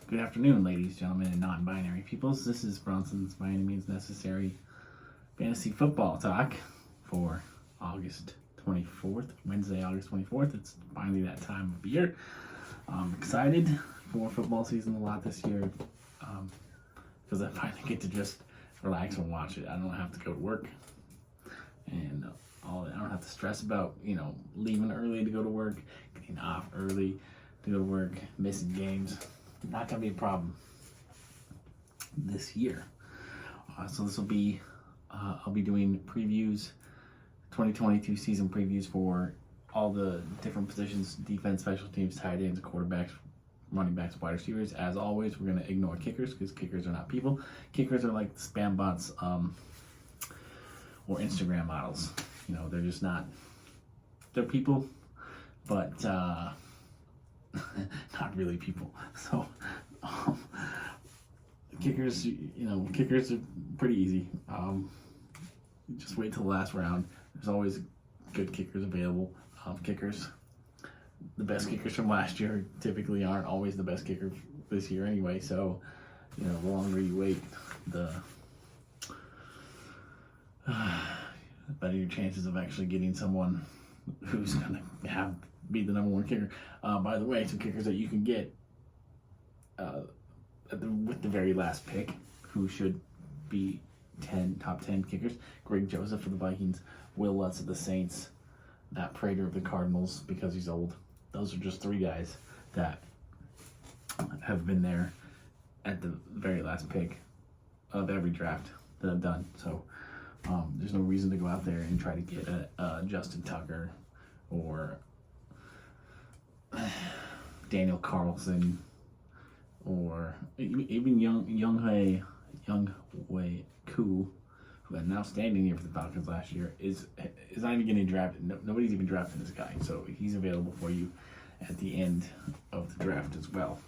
Good afternoon, ladies, gentlemen, and non-binary peoples. This is Bronson's By Any Means Necessary Fantasy Football Talk for August 24th, Wednesday, August 24th. It's finally that time of year. I'm excited for football season a lot this year because I finally get to just relax and watch it. I don't have to go to work, and I don't have to stress about, leaving early to go to work, getting off early to go to work, missing games. Not going to be a problem this year. So this will be, I'll be doing previews, 2022 season previews for all the different positions: defense, special teams, tight ends, quarterbacks, running backs, wide receivers. As always, we're going to ignore kickers because kickers are not people. Kickers are like spam bots or Instagram models. They're just not, they're people, but not really people. So kickers, kickers are pretty easy. Just wait till the last round. There's always good kickers available. The best kickers from last year typically aren't always the best kicker this year anyway. So, the longer you wait, the better your chances of actually getting someone who's gonna be the number one kicker. By the way, some kickers that you can get with the very last pick, who should be top 10 kickers: Greg Joseph for the Vikings, Will Lutz of the Saints, Matt Prater of the Cardinals because he's old. Those are just three guys that have been there at the very last pick of every draft that I've done. So there's no reason to go out there and try to get a Justin Tucker or Daniel Carlson, or even Young Wei Koo, who had an outstanding year for the Falcons last year, is not even getting drafted. Nobody's even drafting this guy, so he's available for you at the end of the draft as well.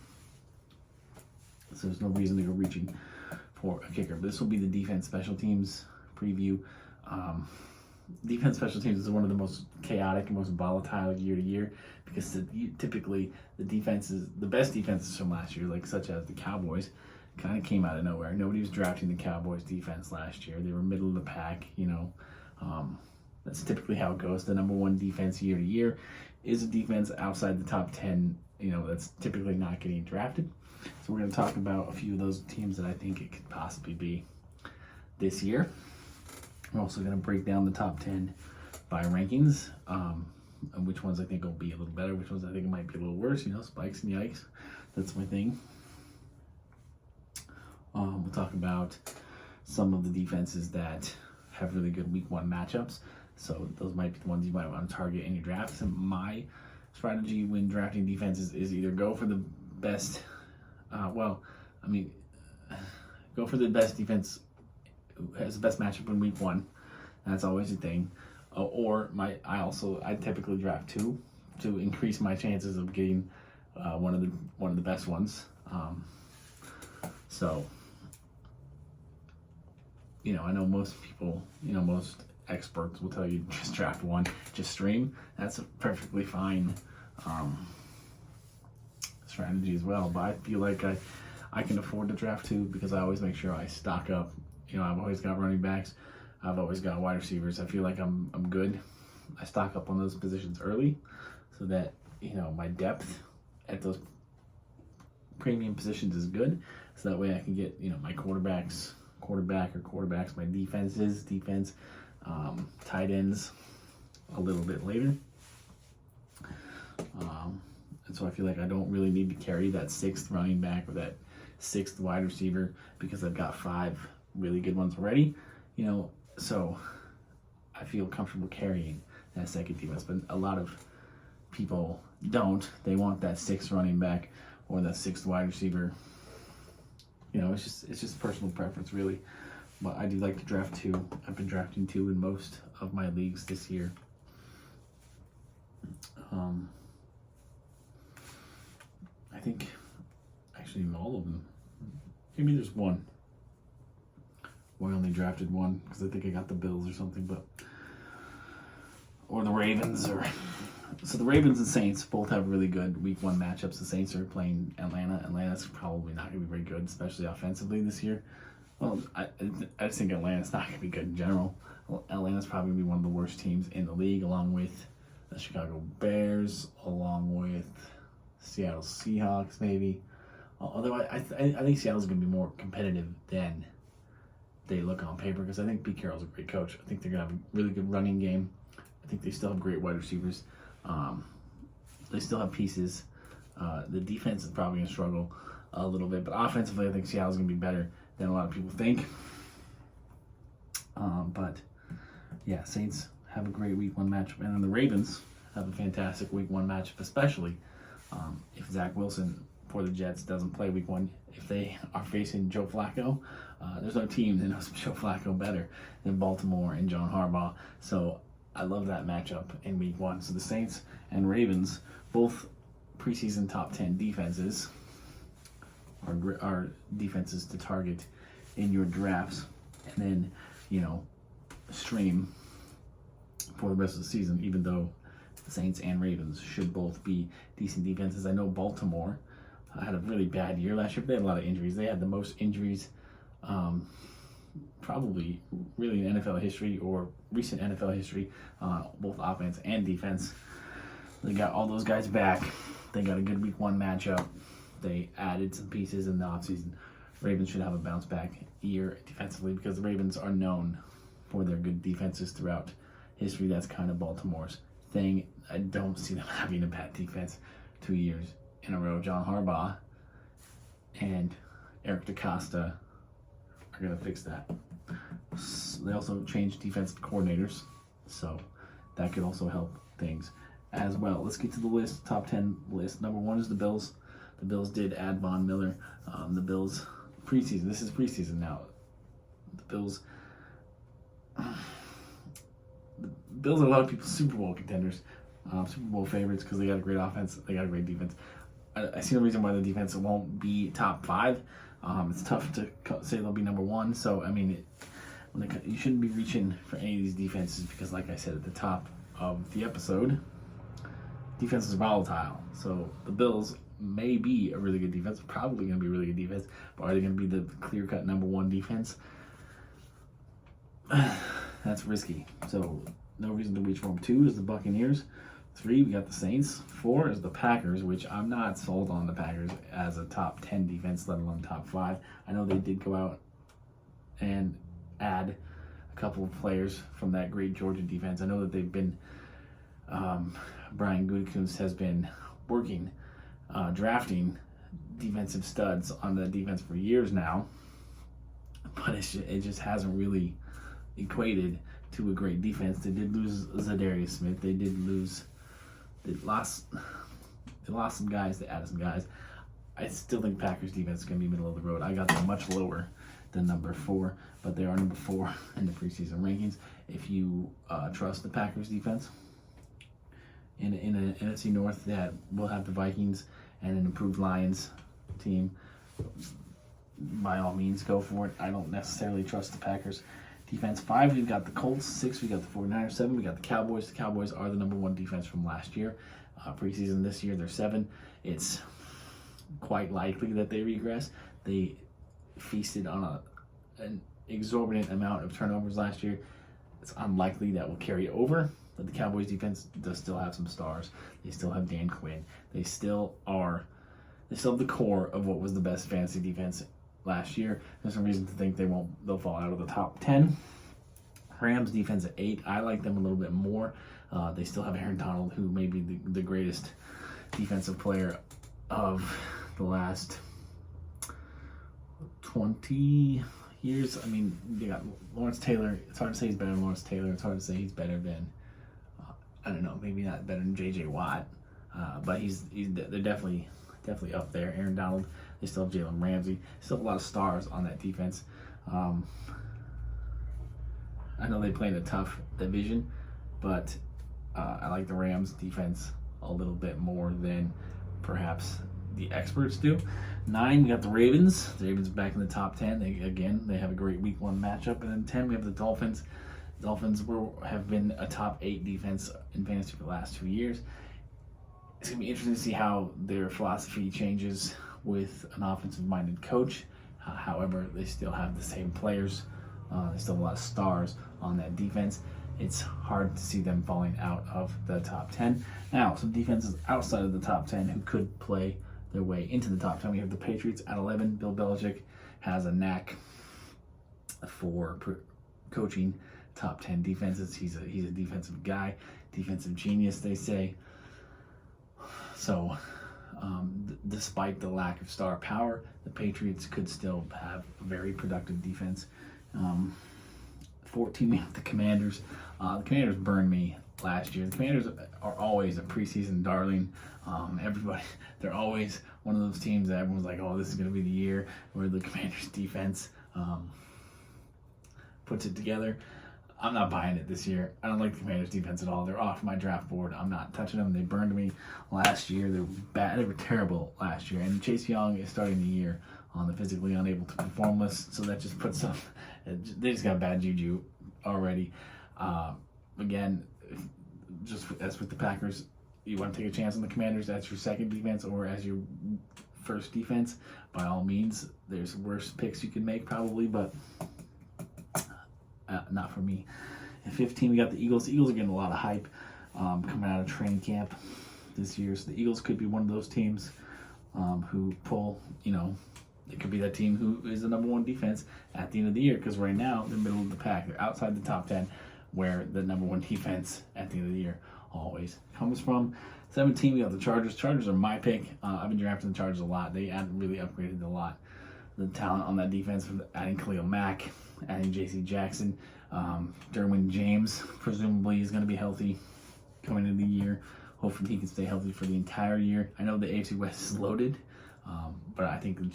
So there's no reason to go reaching for a kicker. But this will be the defense special teams preview. Defense special teams is one of the most chaotic and most volatile year to year because typically the best defenses from last year, like such as the Cowboys, kind of came out of nowhere. Nobody was drafting the Cowboys defense last year. They were middle of the pack. That's typically how it goes. The number one defense year to year is a defense outside the top 10. That's typically not getting drafted. So we're going to talk about a few of those teams that I think it could possibly be this year. We're also going to break down the top 10 by rankings, and which ones I think will be a little better, which ones I think might be a little worse, spikes and yikes. That's my thing. We'll talk about some of the defenses that have really good week one matchups. So those might be the ones you might want to target in your drafts. And my strategy when drafting defenses is either go for the best, go for the best defense who has the best matchup in week one. That's always a thing. I typically draft two to increase my chances of getting one of the best ones. I know most people, most experts will tell you just draft one, just stream. That's a perfectly fine strategy as well. But I feel like I can afford to draft two because I always make sure I stock up. I've always got running backs. I've always got wide receivers. I feel like I'm good. I stock up on those positions early so that, my depth at those premium positions is good. So that way I can get, my quarterback, my defense, tight ends a little bit later. And so I feel like I don't really need to carry that sixth running back or that sixth wide receiver because I've got 5 really good ones already, so I feel comfortable carrying that second defense. But a lot of people don't. They want that 6th running back or that 6th wide receiver. It's just personal preference, really. But I do like to draft 2. I've been drafting 2 in most of my leagues this year. I think actually in all of them. Maybe there's one. Well, I only drafted one because I think I got the Bills or something, or the Ravens, or So the Ravens and Saints both have really good Week 1 matchups. The Saints are playing Atlanta. Atlanta's probably not going to be very good, especially offensively this year. Well, I just think Atlanta's not going to be good in general. Atlanta's probably going to be one of the worst teams in the league, along with the Chicago Bears, along with Seattle Seahawks, maybe. Although I think Seattle's going to be more competitive than they look on paper, because I think Pete Carroll's a great coach. I think they're going to have a really good running game. I think they still have great wide receivers. They still have pieces. The defense is probably going to struggle a little bit, but offensively, I think Seattle's going to be better than a lot of people think. But yeah, Saints have a great Week 1 matchup, and then the Ravens have a fantastic Week 1 matchup, especially if Zach Wilson for the Jets doesn't play Week 1. If they are facing Joe Flacco, there's no team that knows Joe Flacco better than Baltimore and John Harbaugh. So I love that matchup in Week 1. So the Saints and Ravens, both preseason top 10 defenses, are defenses to target in your drafts, and then, stream for the rest of the season, even though the Saints and Ravens should both be decent defenses. I know Baltimore had a really bad year last year, but they had a lot of injuries. They had the most injuries probably really in NFL history or recent NFL history, both offense and defense. They got all those guys back. They got a good Week 1 matchup. They added some pieces in the offseason. Ravens should have a bounce back year defensively, because the Ravens are known for their good defenses throughout history. That's kind of Baltimore's thing. I don't see them having a bad defense 2 years in a row. John Harbaugh and Eric DeCosta are going to fix that. They also changed defensive coordinators, so that could also help things as well. Let's get to the list, top 10 list. Number 1 is the Bills. The Bills did add Von Miller. The Bills preseason. This is preseason now. The Bills are a lot of people's Super Bowl contenders, Super Bowl favorites, because they got a great offense. They got a great defense. I see no reason why the defense won't be top 5. It's tough to say they'll be number 1. So I mean, you shouldn't be reaching for any of these defenses, because, like I said at the top of the episode, defense is volatile. So the Bills may be a really good defense, probably going to be a really good defense, but are they going to be the clear-cut number 1 defense? That's risky. So no reason to reach for them. 2 is the Buccaneers. 3, we got the Saints. 4 is the Packers, which I'm not sold on the Packers as a top 10 defense, let alone top 5. I know they did go out and add a couple of players from that great Georgia defense. I know that they've been, Brian Gutekunst has been working, drafting defensive studs on the defense for years now, but it just hasn't really equated to a great defense. They did lose Zadarius Smith. They lost some guys. They added some guys. I still think Packers defense is going to be middle of the road. I got them much lower than number 4, but they are number 4 in the preseason rankings. If you trust the Packers defense in an NFC North that will have the Vikings and an improved Lions team, by all means, go for it. I don't necessarily trust the Packers defense. 5, we've got the Colts. 6, we got the 49ers. 7, we got the Cowboys. The Cowboys are the number 1 defense from last year. Preseason this year, they're 7. It's quite likely that they regress. They feasted on an exorbitant amount of turnovers last year. It's unlikely that will carry over, but the Cowboys defense does still have some stars. They still have Dan Quinn. They still have the core of what was the best fantasy defense last year. There's some reason to think they'll fall out of the top 10. Rams defense at 8. I like them a little bit more. They still have Aaron Donald, who may be the greatest defensive player of the last 20 years. I mean, they got Lawrence Taylor. It's hard to say he's better than Lawrence Taylor. It's hard to say he's better than, I don't know, maybe not better than J.J. Watt. But they're definitely up there. Aaron Donald. They still have Jalen Ramsey. Still have a lot of stars on that defense. I know they play in a tough division, but I like the Rams defense a little bit more than perhaps the experts do. 9, we got the Ravens. The Ravens back in the top 10. They have a great Week 1 matchup. And then 10, we have the Dolphins. Dolphins have been a top 8 defense in fantasy for the last 2 years. it's going to be interesting to see how their philosophy changes with an offensive-minded coach. However, they still have the same players. There's still a lot of stars on that defense. It's hard to see them falling out of the top 10. Now, some defenses outside of the top 10 who could play their way into the top 10. We have the Patriots at 11. Bill Belichick has a knack for coaching top 10 defenses. He's a defensive guy, defensive genius, they say. So, despite the lack of star power, the Patriots could still have a very productive defense. 14, we have the Commanders. The Commanders burned me last year. The Commanders are always a preseason darling. They're always one of those teams that everyone's like, oh, this is going to be the year where the Commanders defense puts it together. I'm not buying it this year. I don't like the Commanders defense at all. They're off my draft board. I'm not touching them. They burned me last year. They were bad. They were terrible last year. And Chase Young is starting the year on the physically unable to perform list, so that just puts them. They just got bad juju already. Again, just as with the Packers, you want to take a chance on the Commanders as your second defense or as your first defense. By all means, there's worse picks you can make probably, but not for me. At 15, we got the Eagles. The Eagles are getting a lot of hype coming out of training camp this year, so the Eagles could be one of those teams who pull, it could be that team who is the number one defense at the end of the year, because right now they're middle of the pack. They're outside the top 10, where the number one defense at the end of the year always comes from. 17, we got the Chargers. Chargers are my pick. I've been drafting the Chargers a lot. They really upgraded a lot. The talent on that defense, with adding Khalil Mack, adding J.C. Jackson, Derwin James, presumably is going to be healthy coming into the year. Hopefully he can stay healthy for the entire year. I know the AFC West is loaded, but I think the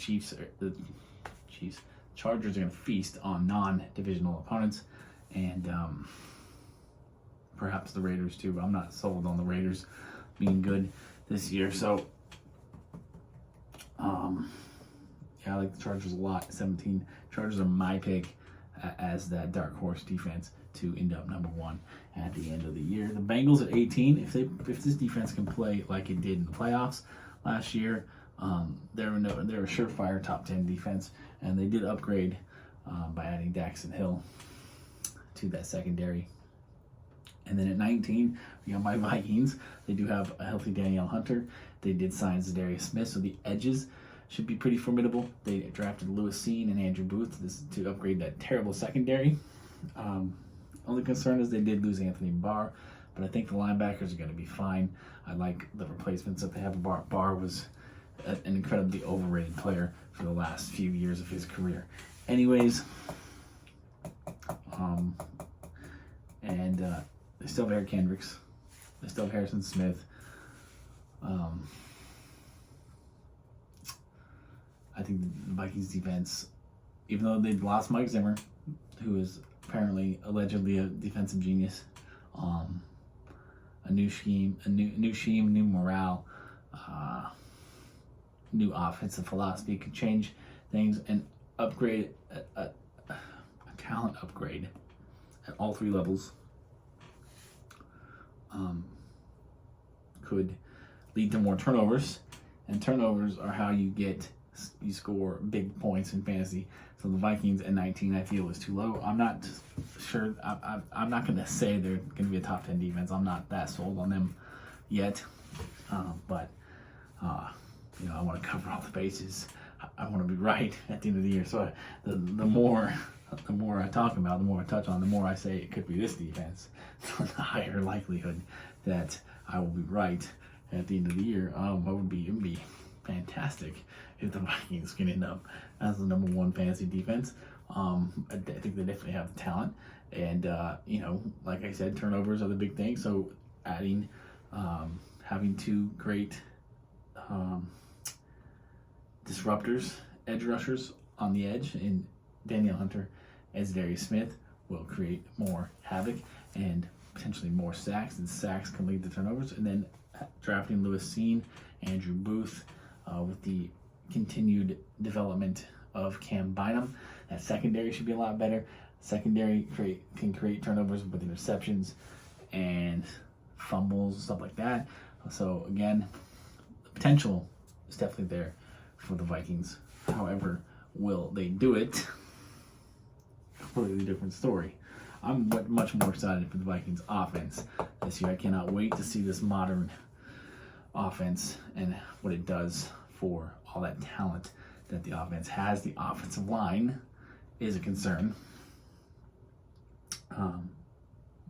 Chargers are going to feast on non-divisional opponents, and perhaps the Raiders too. But I'm not sold on the Raiders being good this year. So, I like the Chargers a lot. 17. Chargers are my pick as that dark horse defense to end up number one at the end of the year. The Bengals at 18. If this defense can play like it did in the playoffs last year, they're a surefire top 10 defense, and they did upgrade by adding Daxton Hill to that secondary. And then at 19, we got my Vikings. They do have a healthy Danielle Hunter. They did sign Zadarius Smith, so the edges should be pretty formidable. They drafted Lewis Seen and Andrew Booth to upgrade that terrible secondary. Only concern is they did lose Anthony Barr, but I think the linebackers are going to be fine. I like the replacements that they have. Barr was an incredibly overrated player for the last few years of his career. Anyways, they still have Eric Kendricks. They still have Harrison Smith. I think the Vikings defense, even though they lost Mike Zimmer, who is apparently allegedly a defensive genius, a new scheme, new morale, new offensive philosophy could change things and upgrade a talent upgrade at all three levels. Could lead to more turnovers, and turnovers are how you score big points in fantasy. So the Vikings at 19, I feel, is too low. I'm not sure. I'm not going to say they're going to be a top 10 defense. I'm not that sold on them yet. But I want to cover all the bases. I want to be right at the end of the year. So the more I talk about, the more I touch on, the more I say it could be this defense, the higher likelihood that I will be right at the end of the year. It would be fantastic if the Vikings can end up as the number one fantasy defense. I think they definitely have the talent, and like I said, turnovers are the big thing. So having two great disruptors, edge rushers on the edge in Danielle Hunter and Zadarius Smith will create more havoc and potentially more sacks, and sacks can lead to turnovers. And then drafting Lewis Seen, Andrew Booth, with the continued development of Cam Bynum, that secondary should be a lot better. Secondary can create turnovers with interceptions and fumbles, stuff like that. So again, the potential is definitely there for the Vikings. However, will they do it? Completely different story. I'm much more excited for the Vikings offense this year. I cannot wait to see this modern offense and what it does for all that talent that the offense has. The offensive line is a concern.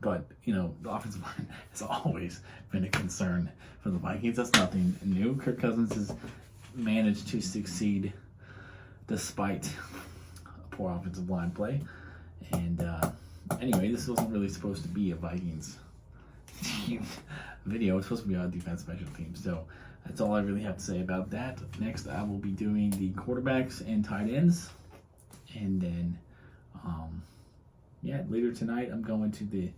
But, the offensive line has always been a concern for the Vikings. That's nothing new. Kirk Cousins has managed to succeed despite poor offensive line play. And anyway, this wasn't really supposed to be a Vikings video. It's supposed to be on defense special teams. So that's all I really have to say about that. Next, I will be doing the quarterbacks and tight ends. And then, later tonight, I'm going to the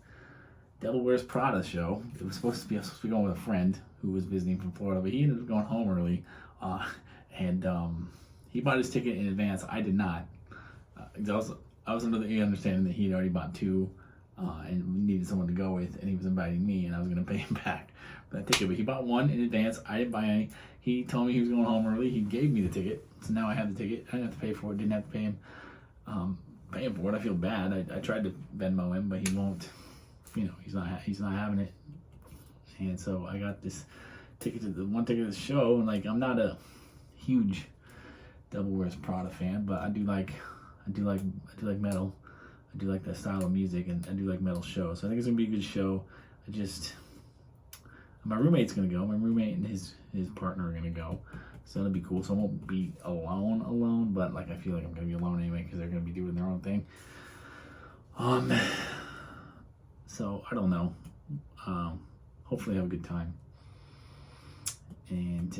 Devil Wears Prada show. I was supposed to be going with a friend who was visiting from Florida, but he ended up going home early. He bought his ticket in advance. I did not. I was under the understanding that he had already bought two and needed someone to go with, and he was inviting me, and I was going to pay him back for that ticket. But he bought one in advance. I didn't buy any. He told me he was going home early. He gave me the ticket, so now I have the ticket. I didn't have to pay for it. Didn't have to pay him. For it. I feel bad. I tried to Venmo him, but he won't. He's not having it. And so I got this ticket to the show, and I'm not a huge Devil Wears Prada fan, but I do like metal. I do like that style of music, and I do like metal shows. So I think it's gonna be a good show. My roommate's gonna go. My roommate and his partner are gonna go, so that'll be cool. So I won't be alone, but I feel like I'm gonna be alone anyway because they're gonna be doing their own thing. So I don't know. Hopefully have a good time. And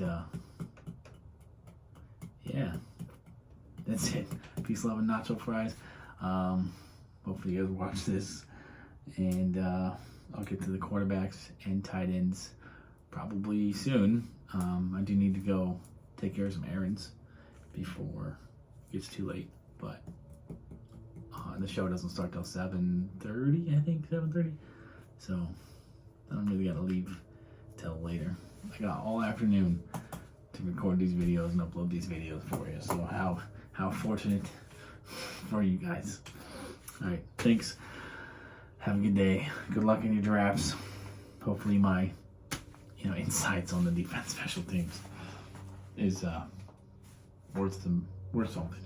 that's it. Peace, love, and nacho fries. Hopefully you guys watch this, and I'll get to the quarterbacks and tight ends probably soon. I do need to go take care of some errands before it gets too late, but the show doesn't start till 7:30, I think, 7:30. So I don't really gotta leave till later. I got all afternoon to record these videos and upload these videos for you. So how fortunate for you guys. All right, thanks. Have a good day. Good luck in your drafts. Hopefully my insights on the defense special teams is worth something.